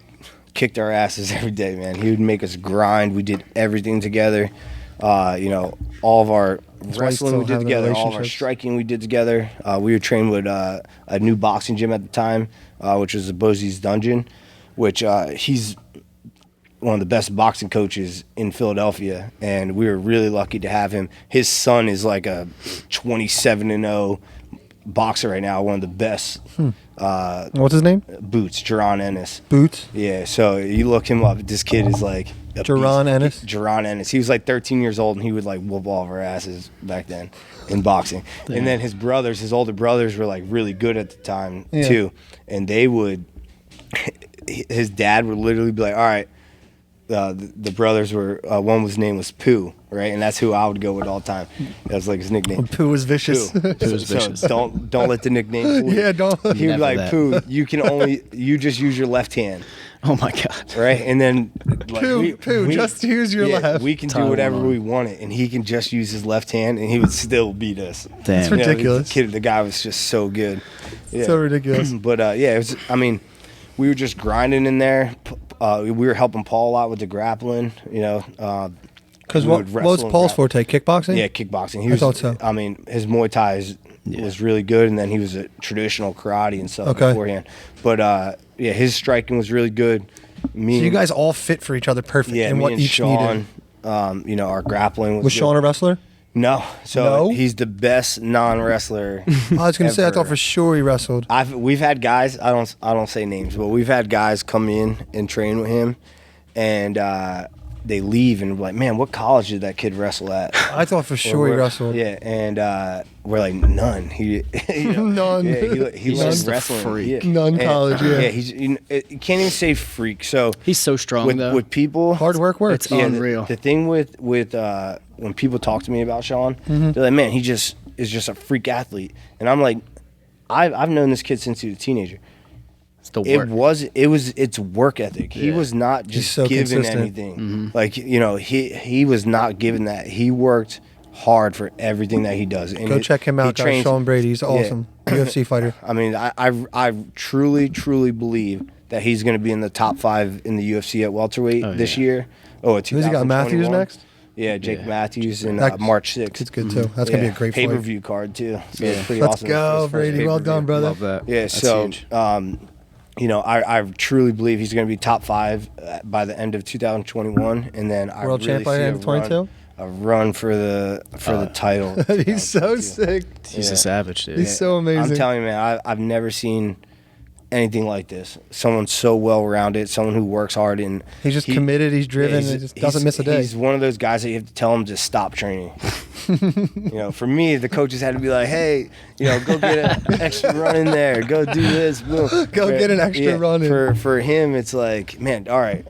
kicked our asses every day, man. He would make us grind. We did everything together. All of our wrestling we did together, all of our striking we did together. We were trained with a new boxing gym at the time, which was the Bosie's Dungeon, which he's one of the best boxing coaches in Philadelphia, and we were really lucky to have him. His son is like a 27-0 boxer right now, one of the best. What's his name? Boots, Jaron Ennis. Boots? Yeah, so you look him up, this kid is like Jaron Ennis? Jaron Ennis. He was like 13 years old, and he would like whoop all of our asses back then in boxing. Yeah. And then his older brothers were like really good at the time too. And his dad would literally be like, all right, the brothers were, one's name was Pooh, right? And that's who I would go with all the time. That was like his nickname. Pooh was vicious. Pooh was vicious. So don't let the nickname fool you. Yeah, don't. He would be like, Pooh, you just use your left hand. Oh my God! Right, and then like, Pooh, just use your left. We can do whatever we wanted, and he can just use his left hand, and he would still beat us. Damn, it's ridiculous. The guy was just so good. Yeah. So ridiculous. But it was. I mean, we were just grinding in there. We were helping Paul a lot with the grappling. Because what's Paul's forte? Kickboxing? Yeah, kickboxing. I thought so. I mean, his Muay Thai was really good, and then he was a traditional karate and stuff beforehand. But his striking was really good. So you guys all fit for each other perfect. Yeah, and what each Sean, needed. Our grappling was. Was Sean a wrestler? No. So he's the best non-wrestler. I was gonna say I thought for sure he wrestled. We've had guys. I don't say names, but we've had guys come in and train with him, and they leave and we're like, man, what college did that kid wrestle at? I thought for sure he wrestled. Yeah, and we're like, none. None. Yeah, he learned wrestling. Freak. Yeah. None college. Yeah. Yeah, you can't even say freak. So he's so strong though. With people, hard work works. It's unreal. The thing with when people talk to me about Sean, they're like, man, he just is just a freak athlete, and I'm like, I've known this kid since he was a teenager. It's work ethic. He was not just given consistent. Anything. Like, he was not given that. He worked hard for everything that he does. And Go check him out, guys. Sean Brady. He's awesome. UFC fighter. I mean, I truly, truly believe that he's going to be in the top 5 in the UFC at welterweight this year. Who's he got? Matthews next? Yeah, Jake Matthews in March 6th. It's good too. That's gonna be a great fight. Pay-per-view card too. So it's pretty Let's awesome. go, Brady. Well done, brother. Love that. Yeah. That's so, huge. I truly believe he's going to be top 5 by the end of 2021, and then World champ by the end of 22. A run for the title. He's so sick. He's a savage, dude. He's so amazing. I'm telling you, man, I've never seen anything like this. Someone so well-rounded, someone who works hard, and he's just committed. He's driven. He just doesn't miss a day. He's one of those guys that you have to tell him to stop training. For me, the coaches had to be like, "Hey, go get an extra run in there. Go do this. Boom. Go get an extra run in." For him, it's like, man, all right.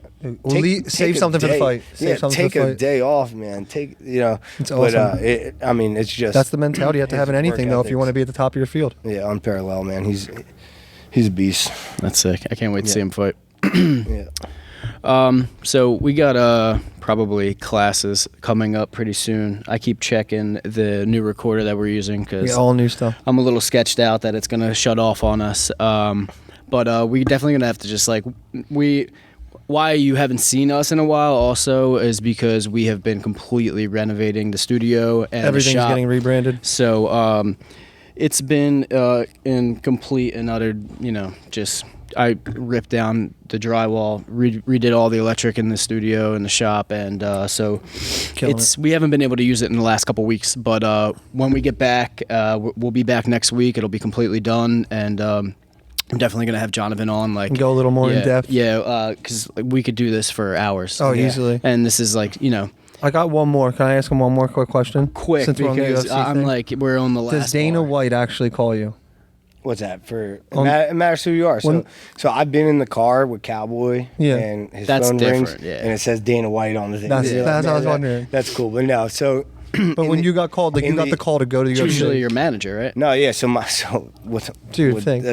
Save something for the fight. Take a day off, man. It's awesome. But it's just that's the mentality you have to have in anything, though, if you want to be at the top of your field. Yeah, unparalleled, man. He's a beast. That's sick. I can't wait to see him fight. Yeah. So we got probably classes coming up pretty soon. I keep checking the new recorder that we're using because all new stuff. I'm a little sketched out that it's gonna shut off on us. But we definitely gonna have to just why you haven't seen us in a while also is because we have been completely renovating the studio and everything's the shop. Getting rebranded. So it's been in complete and utter, I ripped down the drywall, redid all the electric in the studio and the shop, and so we haven't been able to use it in the last couple weeks. But when we get back, we'll be back next week. It'll be completely done, and I'm definitely gonna have Jonavin on, go a little more in depth. Yeah, because we could do this for hours. Oh, easily. And this is I got one more. Can I ask him one more quick question? Quick, Since because we're on the last. Does Dana bar. White actually call you? What's that? It matters who you are. So I've been in the car with Cowboy, and his phone rings, and it says Dana White on the thing. That's what I was wondering. That's cool, but no. So, but when you got called, you got the call to go to the UFC. Usually your manager, right? No, yeah. There's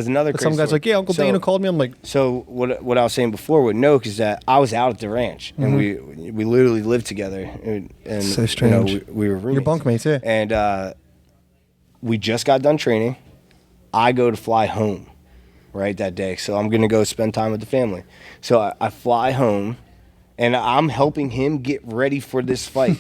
another. Some guys like, yeah, Uncle Dana called me. I'm like, so what I was saying before with Noak is that I was out at the ranch, and we literally lived together, and so strange. We were roommates. Your bunkmates, yeah. And we just got done training. I go to fly home, right, that day. So I'm going to go spend time with the family. So I fly home, and I'm helping him get ready for this fight.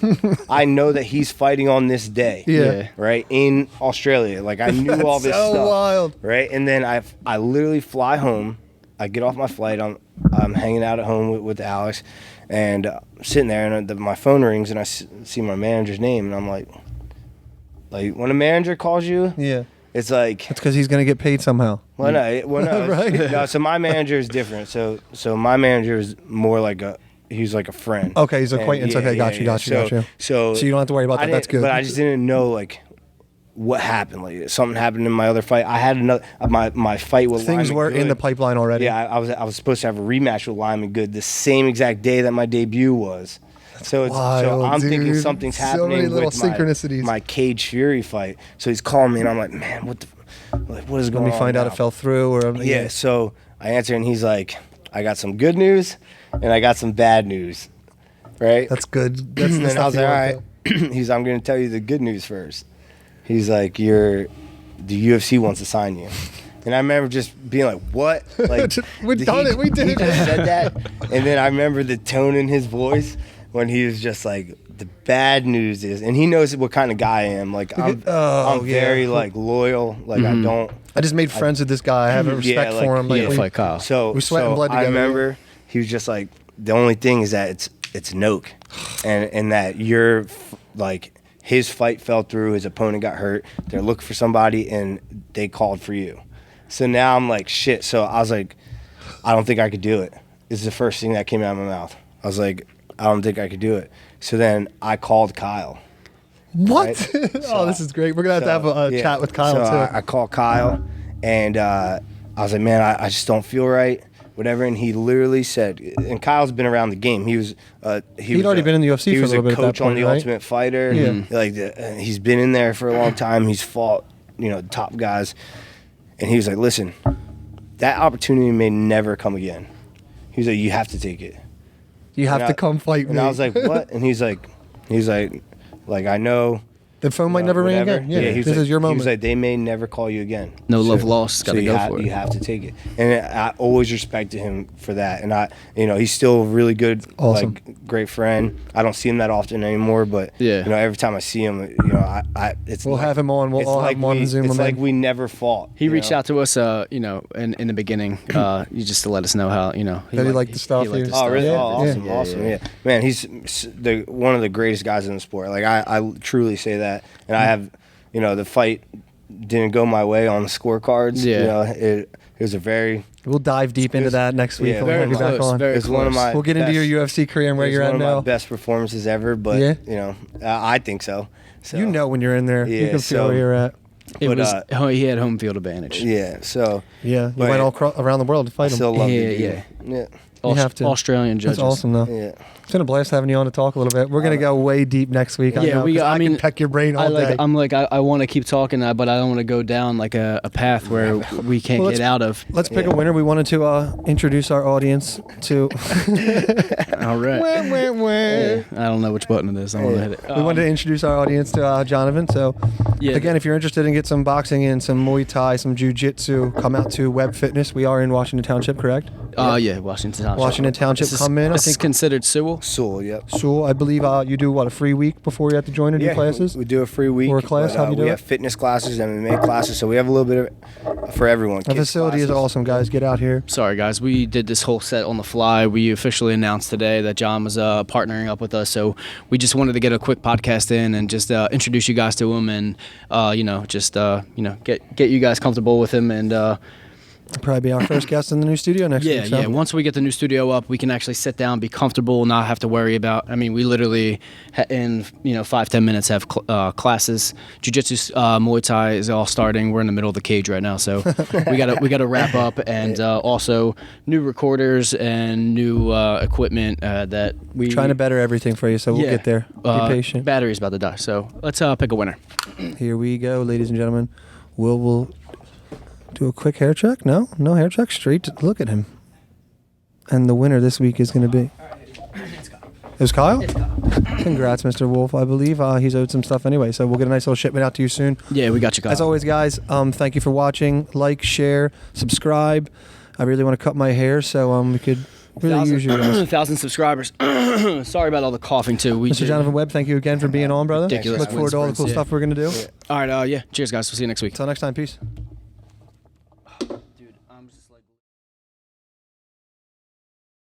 I know that he's fighting on this day, right, in Australia. Like, I knew all this stuff. So wild. Right, and then I literally fly home. I get off my flight. I'm hanging out at home with Alex, and I'm sitting there, and my phone rings, and I see my manager's name, and I'm like when a manager calls you, it's like it's because he's gonna get paid somehow. No, right? No, so my manager is different. So my manager is more like he's like a friend. Okay, he's an acquaintance. Okay, got you. So you don't have to worry about that. That's good. But I just didn't know what happened. Like, something happened in my other fight. I had another my fight with things Lyman were Good. in the pipeline already. Yeah, I was supposed to have a rematch with Lyman Good the same exact day that my debut was. So I'm thinking something's happening. So many little with synchronicities. My Cage Fury fight. So he's calling me, and I'm like, man, what is going on? Let me find out it fell through, or yeah. So I answer, and he's like, I got some good news, and I got some bad news. Right. That's good. That's and I was like, all right. I'm going to tell you the good news first. He's like, the UFC wants to sign you. And I remember just being like, what? Like, we did it. He just said that. And then I remember the tone in his voice when he was just like, the bad news is, and he knows what kind of guy I am. Like, I'm very like loyal. Like, I just made friends with this guy. I have a respect for him. Like, fight Kyle. So we sweat and blood together. I remember he was just like, the only thing is that it's Noak, and that you're like, his fight fell through, his opponent got hurt, they're looking for somebody, and they called for you. So now I'm like, shit. So I was like, I don't think I could do it. This is the first thing that came out of my mouth. I was like, I don't think I could do it. So then I called Kyle. What? Right? So this is great. We're going to have a chat with Kyle, too. I called Kyle, and I was like, man, I just don't feel right, whatever. And he literally said, and Kyle's been around the game. He'd already been in the UFC for a little bit at that point, He was a coach on The Ultimate Fighter. Yeah. He's been in there for a long time. He's fought, top guys. And he was like, listen, that opportunity may never come again. He was like, you have to take it. You have to come fight me. And I was like, what? And he's like, I know. The phone might never ring again. Yeah, this is your moment. He was like, they may never call you again. No love lost. Got to go for it. You have to take it. And I always respected him for that. And he's still a really good, awesome, great friend. I don't see him that often anymore, but every time I see him, we'll have him on. We'll all have him on Zoom. It's like we never fought. He reached out to us, in the beginning, just to let us know how, he liked the stuff. Oh, really? Yeah. Oh, awesome. Yeah. Man, he's one of the greatest guys in the sport. Like, I truly say that. And I have, the fight didn't go my way on the scorecards. Yeah. You know, it was a very. We'll dive deep into that next week. Yeah, We'll have you back on. It's one of my. We'll get into your UFC career and where you're at now. One of my best performances ever, but you know, I think so. So you know when you're in there, you can feel where you're at. He had home field advantage. Yeah, so you went all around the world to fight him. Still love yeah. You have to. Australian judges. That's awesome, though. Yeah. It's been a blast having you on to talk a little bit. We're going to go way deep next week. I can peck your brain all day. I want to keep talking, but I don't want to go down like a path where we can't get out of. Let's pick a winner. We wanted to introduce our audience to. All right. I don't know which button it is. I want to hit it. We wanted to introduce our audience to Jonavin. So, again, if you're interested in get some boxing in, some Muay Thai, some Jiu-Jitsu, come out to Webb Fitness. We are in Washington Township, correct? Yeah, Washington Township. Washington Township. Come in. This is considered Sewell. Sewell, yep. Sewell, I believe you do a free week before you have to join and do classes? We do a free week. Or a class, how do you do it? We have fitness classes, MMA classes, so we have a little bit of for everyone. The facility is awesome, guys. Get out here. Sorry, guys. We did this whole set on the fly. We officially announced today that John was partnering up with us, so we just wanted to get a quick podcast in and just introduce you guys to him and, get you guys comfortable with him and probably be our first guest in the new studio next week. Yeah. Once we get the new studio up, we can actually sit down, be comfortable, not have to worry about. I mean, we literally in 5-10 minutes have classes. Jiu-Jitsu, Muay Thai is all starting. We're in the middle of the cage right now, so we gotta wrap up. And also new recorders and new equipment that we trying to better everything for you. So we'll get there. Be patient. Battery's about to die, so let's pick a winner. Here we go, ladies and gentlemen. We'll do a quick hair check. No hair check. Straight to look at him. And the winner this week is going to be. It was Kyle? It's Kyle. Congrats, Mr. Wolf. I believe he's owed some stuff anyway, so we'll get a nice little shipment out to you soon. Yeah, we got you, Kyle. As always, guys, thank you for watching. Like, share, subscribe. I really want to cut my hair, so we could really use you guys. 1,000 subscribers. Sorry about all the coughing, too. Mr. Jonavin Webb, thank you again for being on, brother. Ridiculous. Look forward to all the cool stuff we're going to do. All right, cheers, guys. We'll see you next week. Until next time, peace.